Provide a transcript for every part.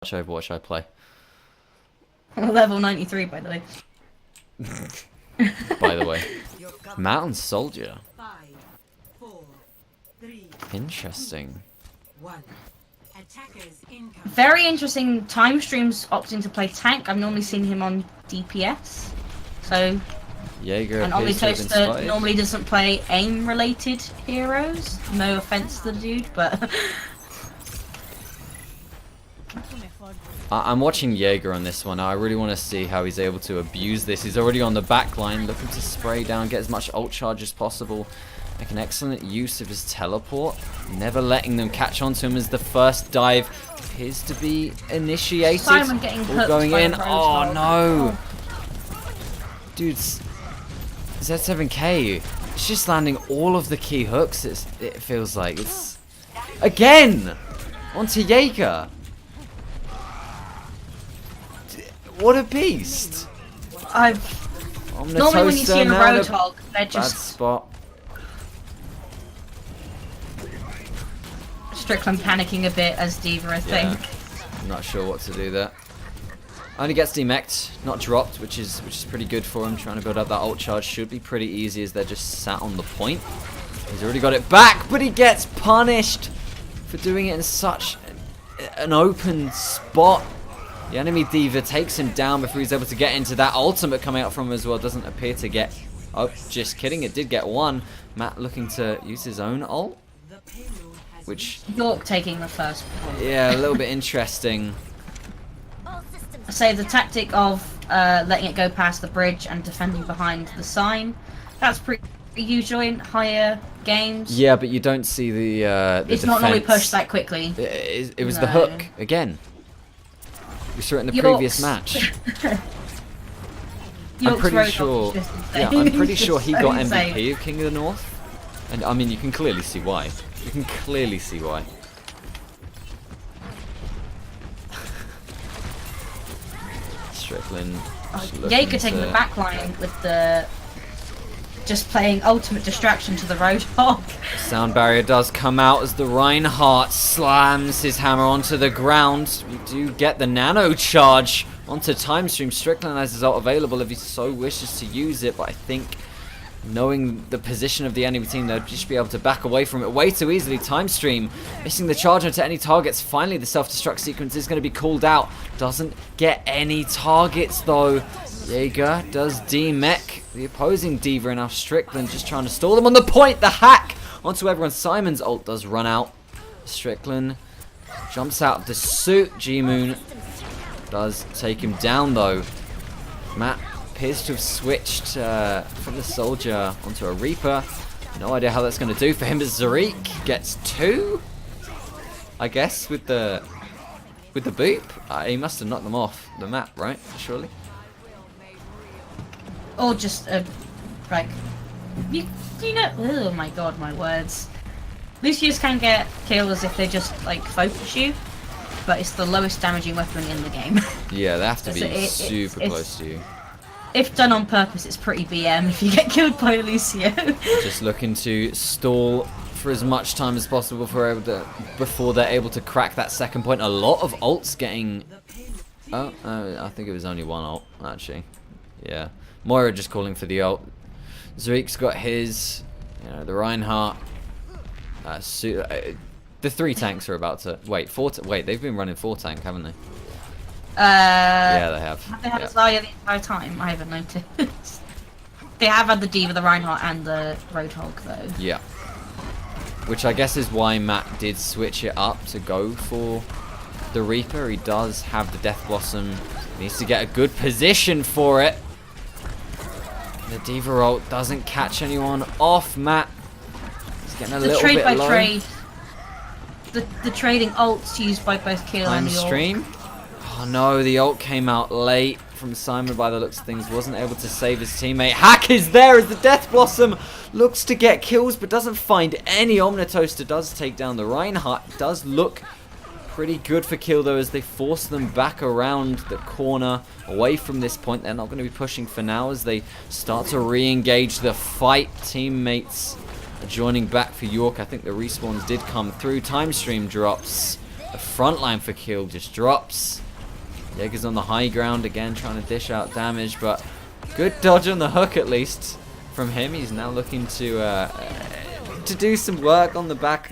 Overwatch I play. Level 93, by the way. By the way. Mountain Soldier. 5, 4, 3, Interesting. 1. Attackers incoming. Very interesting. Time Stream's opting to play tank. I've normally seen him on DPS. So, Jaeger and appears to have been Toaster spotted. normally doesn't play aim-related heroes. No offense to the dude, but I'm watching Jaeger on this one. I really want to see how he's able to abuse this. He's already on the back line, looking to spray down, get as much ult charge as possible. Make an excellent use of his teleport. Never letting them catch on to him as the first dive appears to be initiated. Simon getting All hooked going by in. the Oh Roadhog. no! Dudes, Z7K. It's just landing all of the key hooks. It feels like it's again onto Jaeger. What a beast! normally when you see a Roadhog, they're Bad just spot. Strickland panicking a bit as Diva, I think. I'm not sure what to do there. Only gets demeched, not dropped, which is pretty good for him. Trying to build up that ult charge should be pretty easy as they're just sat on the point. He's already got it back, but he gets punished for doing it in such an open spot. The enemy Diva takes him down before he's able to get into that ultimate coming out from him as well. Doesn't appear to get... Oh, just kidding. It did get one. Matt looking to use his own ult. Which... York taking the first point. Yeah, a little bit interesting. I say the tactic of letting it go past the bridge and defending behind the sign. That's pretty usual in higher games. Yeah, but you don't see the It's defense. not normally pushed that quickly. It was the No. hook again. We saw it in the previous match. I'm York's pretty Roadhog sure. is just Yeah, insane. I'm pretty He's sure just he so got insane. MVP of King of the North, and I mean you can clearly see why. You can clearly see why. Strickland. just looking Jaeger taking to- the back line with the just playing ultimate distraction to the Roadhog. Sound barrier does come out as the Reinhardt slams his hammer onto the ground. We do get the nano charge onto Time Stream. Strickland has his ult available if he so wishes to use it, but I think knowing the position of the enemy team, they'll just be able to back away from it way too easily. Time Stream missing the charge onto any targets. Finally, the self-destruct sequence is going to be called out. Doesn't get any targets though. Jaeger does demech the opposing Diva, and now Strickland just trying to stall them on the point. The hack onto everyone. Simon's ult does run out. Strickland jumps out of the suit. G-Moon does take him down though. Matt appears to have switched from the Soldier onto a Reaper. No idea how that's going to do for him, but Zarik gets 2, I guess, with the boop. He must have knocked them off the map, right? Surely. Or just like you know. Oh my god, my words. Lucius can get kills if they just like focus you, but it's the lowest damaging weapon in the game. Yeah, they have to be So super it's- close to you. If done on purpose, it's pretty BM if you get killed by Lucio. Just looking to stall for as much time as possible before they're able to crack that second point. A lot of ults getting... Oh, I think it was only one ult, actually. Yeah. Moira just calling for the ult. Zarik's got his... You know, the Reinhardt. The 3 tanks are about to... Wait, wait, they've been running 4 tank, haven't they? Yeah, they have. Have they had Yeah. Zarya the entire time? I haven't noticed. They have had the Diva, the Reinhardt, and the Roadhog, though. Yeah. Which I guess is why Matt did switch it up to go for the Reaper. He does have the Death Blossom. He needs to get a good position for it. The Diva ult doesn't catch anyone off. Matt is getting a The little trade bit by low. trade. The trading ults used by both Keele Time and York. stream. Oh no, the ult came out late from Simon by the looks of things. Wasn't able to save his teammate. Hack is there as the Death Blossom looks to get kills but doesn't find any. Omnitoaster does take down the Reinhardt. Does look pretty good for Keele though as they force them back around the corner away from this point. They're not going to be pushing for now as they start to re-engage the fight. Teammates are joining back for York. I think the respawns did come through. Time stream drops The front line for Keele just drops. Jaeger's on the high ground again, trying to dish out damage, but good dodge on the hook at least from him. He's now looking to do some work on the back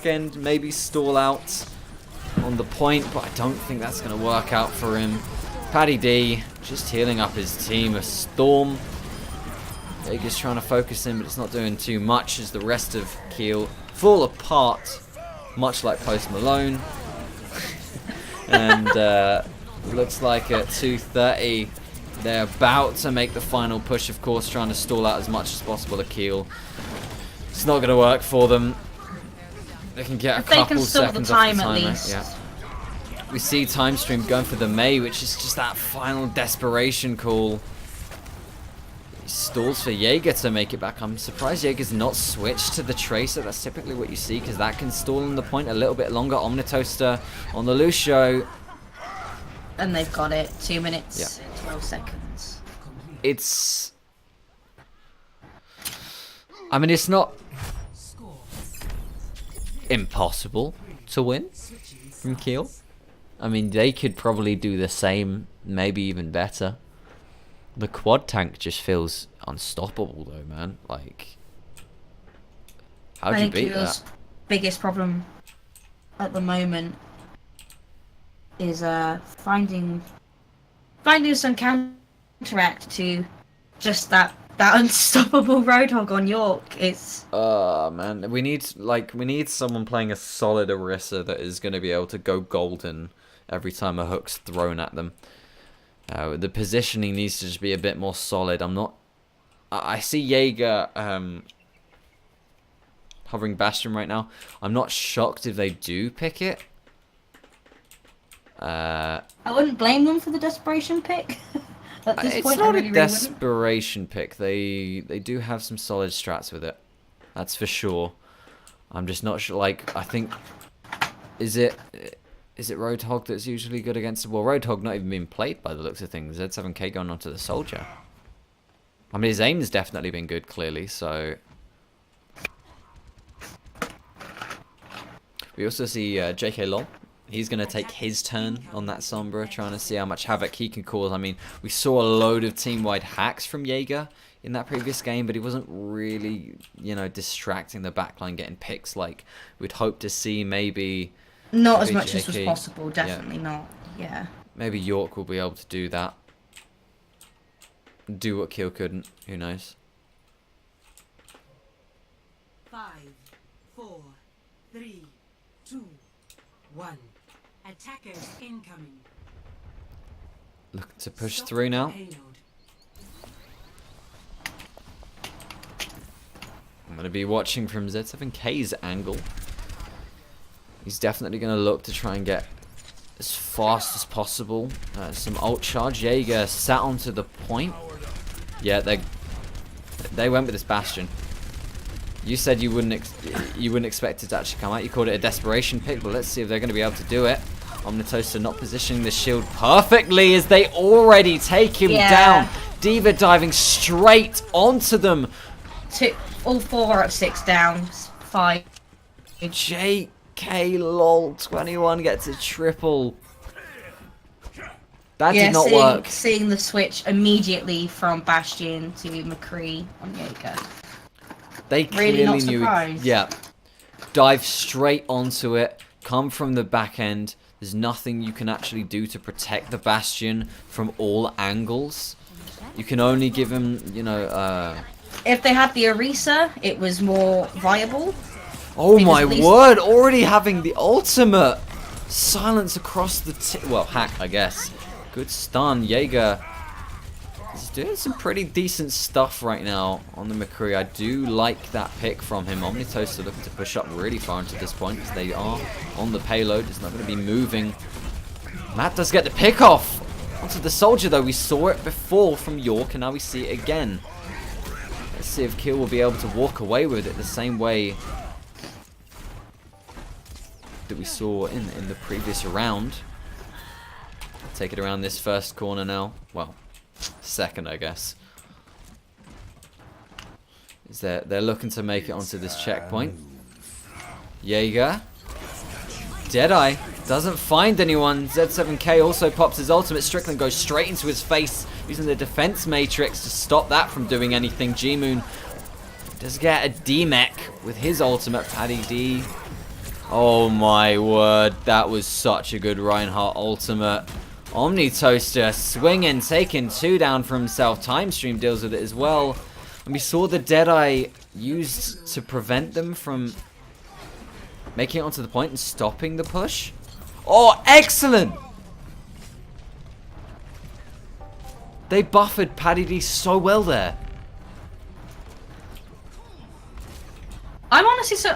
end, maybe stall out on the point, but I don't think that's going to work out for him. Paddy D just healing up his team. A Storm. Jaeger's trying to focus him, but it's not doing too much as the rest of Keele fall apart, much like Post Malone. And looks like at 2:30 they're about to make the final push, of course, trying to stall out as much as possible at Keele. It's not going to work for them. They can get a couple seconds off the timer. Yeah. We see Time Stream going for the Mei, which is just that final desperation call. He stalls for Jaeger to make it back. I'm surprised Jaeger's not switched to the Tracer. That's typically what you see, because that can stall on the point a little bit longer. Omnitoaster on the Lucio. And they've got it. 2 minutes, 12 seconds. It's... I mean, it's not impossible to win from Keele. I mean, they could probably do the same, maybe even better. The quad tank just feels unstoppable, though, man. Like, how'd you beat that? Biggest problem at the moment is finding some counteract to just that unstoppable Roadhog on York. It's man, we need someone playing a solid Orisa that is going to be able to go golden every time a hook's thrown at them. The positioning needs to just be a bit more solid. I see Jaeger hovering Bastion right now. I'm not shocked if they do pick it. I wouldn't blame them for the desperation pick. At this it's point, not really a desperation pick. They do have some solid strats with it. That's for sure. I'm just not sure. Like, I think, is it Roadhog that's usually good against it? Well, Roadhog not even being played by the looks of things. Z7K going onto the Soldier. I mean, his aim's definitely been good, clearly. So we also see JK Lol. He's going to take his turn on that Sombra, trying to see how much havoc he can cause. I mean, we saw a load of team-wide hacks from Jaeger in that previous game, but he wasn't really, distracting the backline, getting picks like we'd hope to see. Maybe not as much as was possible, definitely not. Yeah. Maybe York will be able to do that. Do what Keele couldn't. Who knows? 5, 4, 3, 2, 1. Attackers incoming. Looking to push through now. I'm going to be watching from Z7K's angle. He's definitely going to look to try and get as fast as possible. Some ult charge. Jaeger sat onto the point. Yeah, they went with this Bastion. You said you wouldn't expect it to actually come out. You called it a desperation pick, but let's see if they're going to be able to do it. Omnitoaster not positioning the shield perfectly as they already take him down. D.Va diving straight onto them. All 4 are at 6 down. 5. JK lol 21 gets a triple. That did not work. Seeing the switch immediately from Bastion to McCree on Jaeger. They clearly knew. Yeah. Dive straight onto it. Come from the back end. There's nothing you can actually do to protect the Bastion from all angles. You can only give him, if they had the Orisa, it was more viable. Oh my word! Already having the ultimate silence across the hack, I guess. Good stun. Jaeger is doing some pretty decent stuff right now on the McCree. I do like that pick from him. Omnitoaster looking to push up really far into this point because they are on the payload. It's not going to be moving. Matt does get the pick off onto the Soldier, though. We saw it before from York, and now we see it again. Let's see if Keele will be able to walk away with it the same way that we saw in the previous round. Take it around this first corner now. Well, second, I guess. They're looking to make it onto this checkpoint. Jaeger Deadeye doesn't find anyone. Z7K also pops his ultimate. Strickland goes straight into his face, using the defense matrix to stop that from doing anything. G-Moon does get a D-Mech with his ultimate. Paddy D. Oh my word, that was such a good Reinhardt ultimate. Omni Toaster swinging, taking 2 down for himself. Timestream deals with it as well. And we saw the Deadeye used to prevent them from making it onto the point and stopping the push. Oh, excellent! They buffered Paddy D so well there. I'm honestly so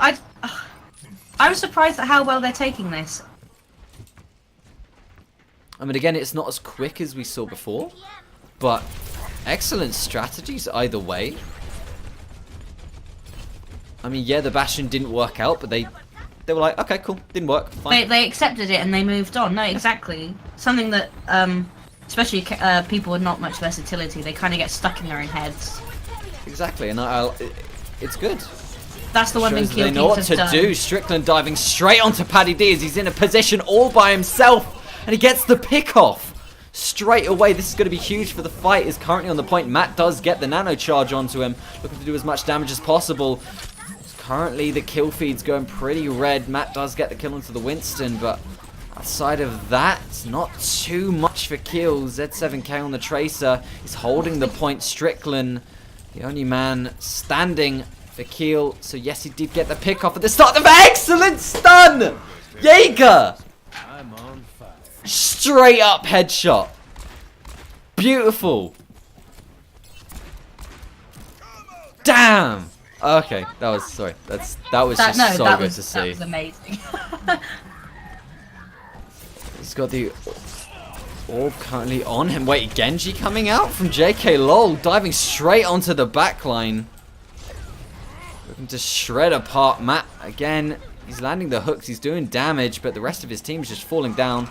I was surprised at how well they're taking this. I mean, again, it's not as quick as we saw before, but excellent strategies either way. I mean, yeah, the Bastion didn't work out, but they were like, okay, cool, didn't work, fine. They accepted it and they moved on. No, exactly. Something that, especially people with not much versatility, they kind of get stuck in their own heads. Exactly, and it's good. That's the one thing Keele they know what to do. Strickland diving straight onto Paddy D as he's in a position all by himself, and he gets the pick off straight away. This is going to be huge for the fight. Is currently on the point. Matt does get the nano charge onto him, looking to do as much damage as possible. Currently, the kill feed's going pretty red. Matt does get the kill onto the Winston, but outside of that, it's not too much for Keele. Z7K on the Tracer. He's holding the point. Strickland, the only man standing for Keele. So yes, he did get the pick off at the start of excellent stun! Jaeger! Straight up headshot. Beautiful. Damn! Okay, that was so good to see. That was amazing. He's got the orb currently on him. Wait, Genji coming out from JK LOL, diving straight onto the backline. Looking to shred apart Matt again. He's landing the hooks, he's doing damage, but the rest of his team is just falling down.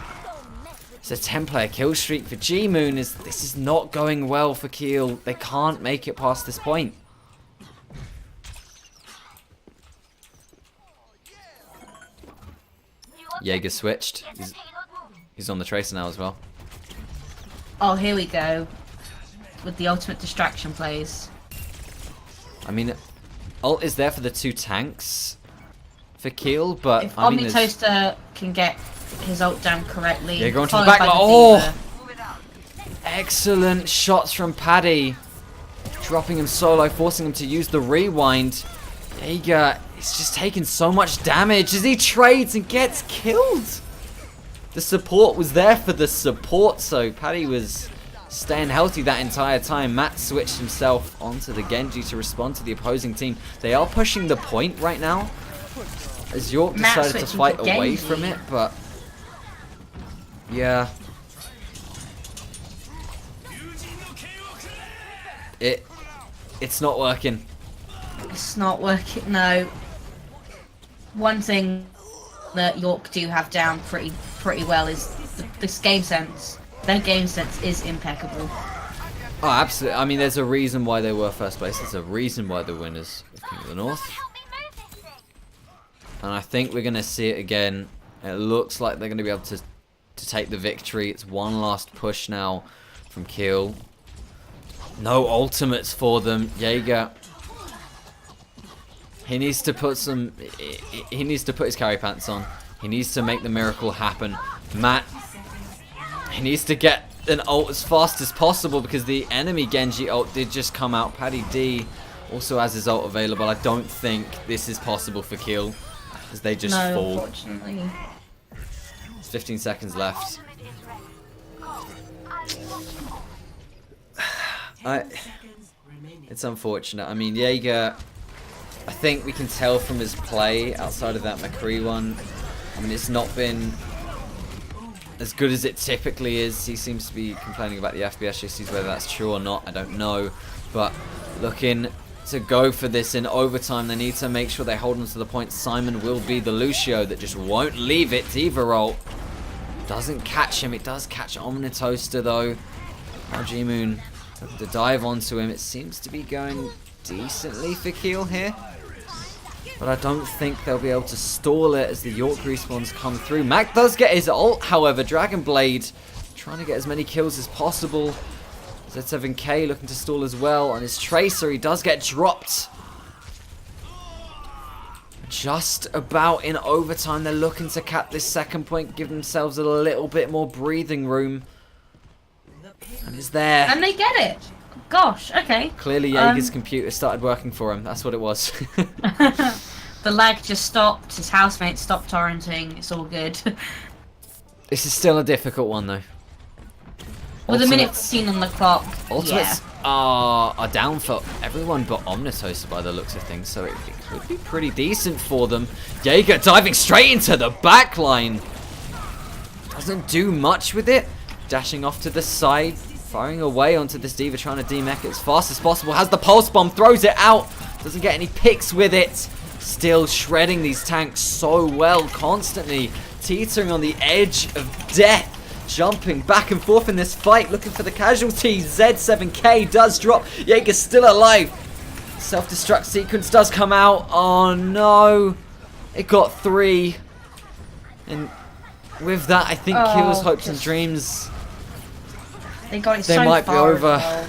It's a 10-player kill streak for G-Moon. This is not going well for Keele. They can't make it past this point. Jaeger switched. He's on the Tracer now as well. Oh, here we go. With the ultimate distraction plays. I mean, ult is there for the 2 tanks for Keele, but if I mean, Omni Toaster can get his ult down correctly. Jaeger onto the back line. Oh! Excellent shots from Paddy. Dropping him solo, forcing him to use the rewind. Jaeger is just taking so much damage as he trades and gets killed. The support was there for the support, so Paddy was staying healthy that entire time. Matt switched himself onto the Genji to respond to the opposing team. They are pushing the point right now, as York decided to fight away from it, but yeah. It's not working. It's not working, no. One thing that York do have down pretty well is this game sense. Their game sense is impeccable. Oh, absolutely. I mean, there's a reason why they were first place. There's a reason why they're winners of King of the North. And I think we're going to see it again. It looks like they're going to be able to take the victory. It's one last push now from Keele. No ultimates for them. Jaeger, he needs to put his carry pants on. He needs to make the miracle happen. Matt, he needs to get an ult as fast as possible because the enemy Genji ult did just come out. Paddy D also has his ult available. I don't think this is possible for Keele as they just fall. Unfortunately. There's 15 seconds left. It's unfortunate. I mean, Jaeger, I think we can tell from his play outside of that McCree one. I mean, it's not been as good as it typically is. He seems to be complaining about the FPS issues. Whether that's true or not, I don't know. But looking to go for this in overtime, they need to make sure they hold on to the point. Simon will be the Lucio that just won't leave it. T-Verol doesn't catch him. It does catch Omni Toaster though. Now G-Moon to dive onto him. It seems to be going decently for Keele here. But I don't think they'll be able to stall it as the York respawns come through. Mac does get his ult, however. Dragon Blade trying to get as many kills as possible. Z7K looking to stall as well on his Tracer. He does get dropped. Just about in overtime. They're looking to cap this second point, give themselves a little bit more breathing room. And it's there. And they get it. Gosh, okay. Clearly Jaeger's computer started working for him. That's what it was. The lag just stopped. His housemate stopped torrenting. It's all good. This is still a difficult one though. With a minute seen on the clock. Ultimates are down for everyone but Omnitos by the looks of things, so it could be pretty decent for them. Jaeger diving straight into the back line. Doesn't do much with it. Dashing off to the side, firing away onto this D.Va, trying to demech it as fast as possible. Has the pulse bomb, throws it out. Doesn't get any picks with it. Still shredding these tanks so well, constantly teetering on the edge of death. Jumping back and forth in this fight, looking for the casualties. Z7K does drop. Jaeger's still alive. Self-destruct sequence does come out. Oh no. It got 3. And with that, I think Keele's hopes and dreams, they got it they so might be far over. well.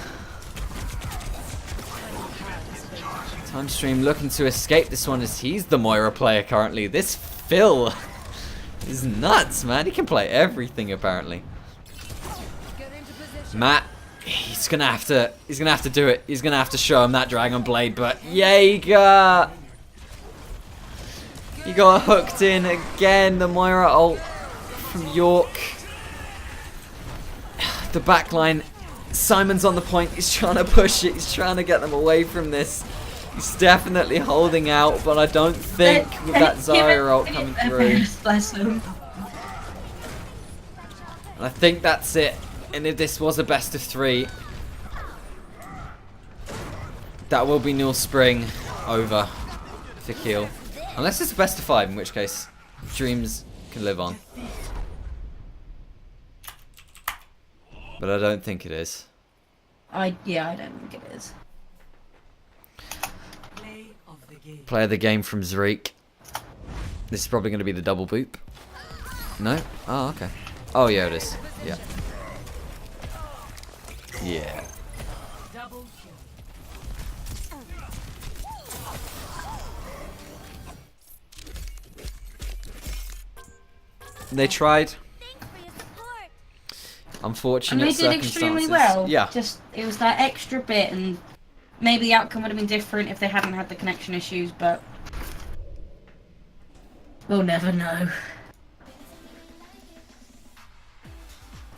Timestream looking to escape this one as he's the Moira player currently. This Phil is nuts, man. He can play everything apparently. Matt, he's gonna have to do it. He's gonna have to show him that Dragon Blade, but Jaeger, he got hooked in again. The Moira ult from York. The backline, Simon's on the point. He's trying to push it. He's trying to get them away from this. He's definitely holding out, but I don't think with that Zarya ult coming through. Bless him. And I think that's it. And if this was a best of 3, that will be NUEL Spring over for Keele. Unless it's a best of 5, in which case dreams can live on. But I don't think it is. I don't think it is. Play of the game from Zreek. This is probably going to be the double boop. No? Oh, okay. Oh, yeah, it is. Yeah. Yeah. They tried. Unfortunate And they did extremely well. Yeah. Just, it was that extra bit, and maybe the outcome would have been different if they hadn't had the connection issues, but we'll never know.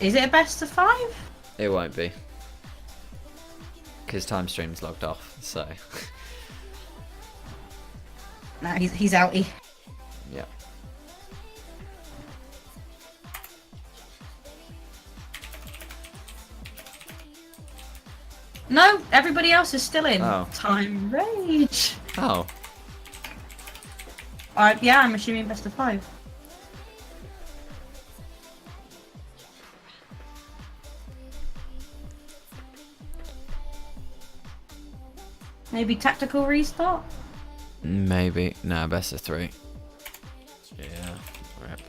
Is it a best of 5? It won't be. Because time stream's logged off, so. Nah, he's outie. Yeah. No, everybody else is still in. Oh. Time rage. Oh. Yeah, I'm assuming best of 5. Maybe tactical restart? Maybe. No, best of 3. Yeah. Rip.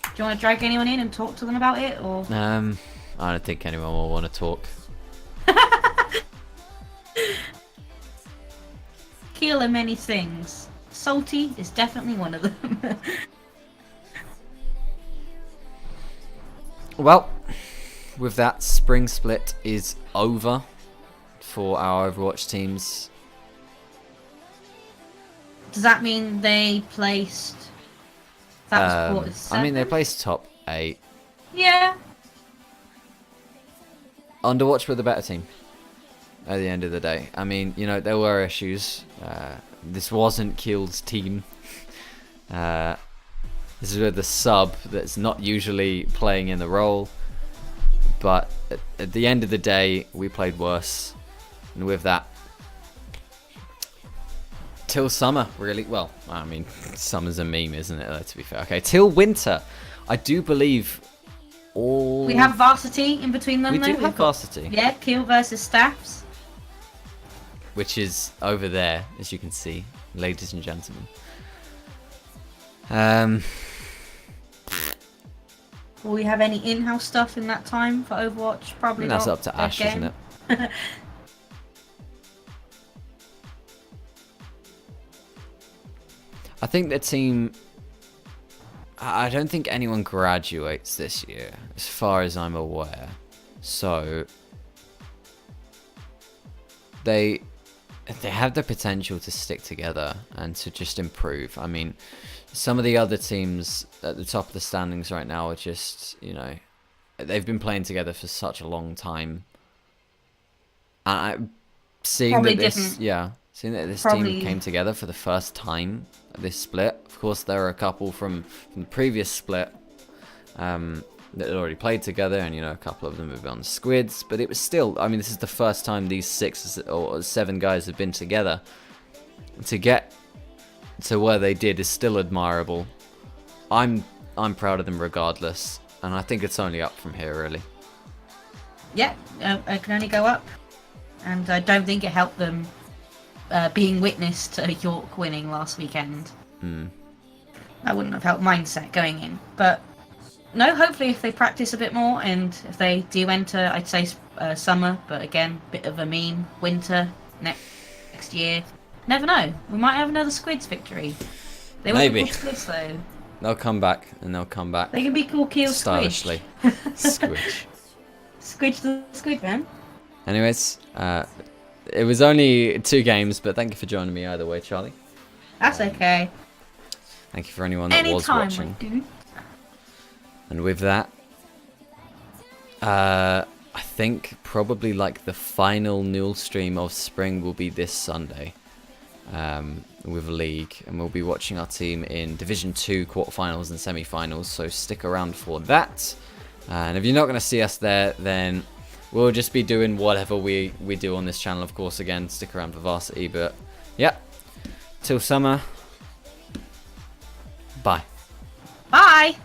Do you want to drag anyone in and talk to them about it, or? I don't think anyone will want to talk. Keele are many things. Salty is definitely one of them. Well, with that, spring split is over for our Overwatch teams. Does that mean they placed? That was quarter 7? I mean, they placed top 8. Yeah. Underwatch were the better team at the end of the day. I mean, you know, there were issues. This wasn't Keele's team. This is with the sub that's not usually playing in the role. But at the end of the day, we played worse. And with that, till summer, really. Well, I mean, summer's a meme, isn't it? To be fair. Okay, till winter. I do believe all... We have varsity in between them, We though. do We've have got- varsity. Yeah, Keele versus Staffs. Which is over there, as you can see, ladies and gentlemen. Will we have any in-house stuff in that time for Overwatch? Probably That's not. up to Ash, Again. isn't it? I think the team... I don't think anyone graduates this year, as far as I'm aware. So... They have the potential to stick together and to just improve. I mean, some of the other teams at the top of the standings right now are just, you know... They've been playing together for such a long time. And seeing Probably that this... different. Yeah. Seeing that this Probably- team came together for the first time at this split. Of course, there are a couple from the previous split that had already played together, and you know, a couple of them have been on squids. But it was still, I mean, this is the first time these 6 or 7 guys have been together. To get to where they did is still admirable. I'm proud of them regardless, and I think it's only up from here, really. Yeah, it can only go up. And I don't think it helped them being witness to York winning last weekend. That wouldn't have helped mindset going in. But no, hopefully if they practice a bit more and if they do enter, I'd say summer, but again, bit of a mean winter next year. Never know. We might have another Squids victory. They won't Maybe. be called Squids though. They'll come back, and they'll come back They can be called Keele stylishly. Squidge. Squidge. Squidge the Squid Man. Anyways, it was only 2 games, but thank you for joining me either way, Charlie. That's okay. Thank you for anyone that was Anytime, my watching. dude. And with that, I think probably like the final NUEL stream of spring will be this Sunday with League, and we'll be watching our team in Division 2 quarterfinals and semi-finals, so stick around for that. And if you're not going to see us there, then we'll just be doing whatever we do on this channel, of course. Again, stick around for Varsity, but yeah, till summer, bye. Bye.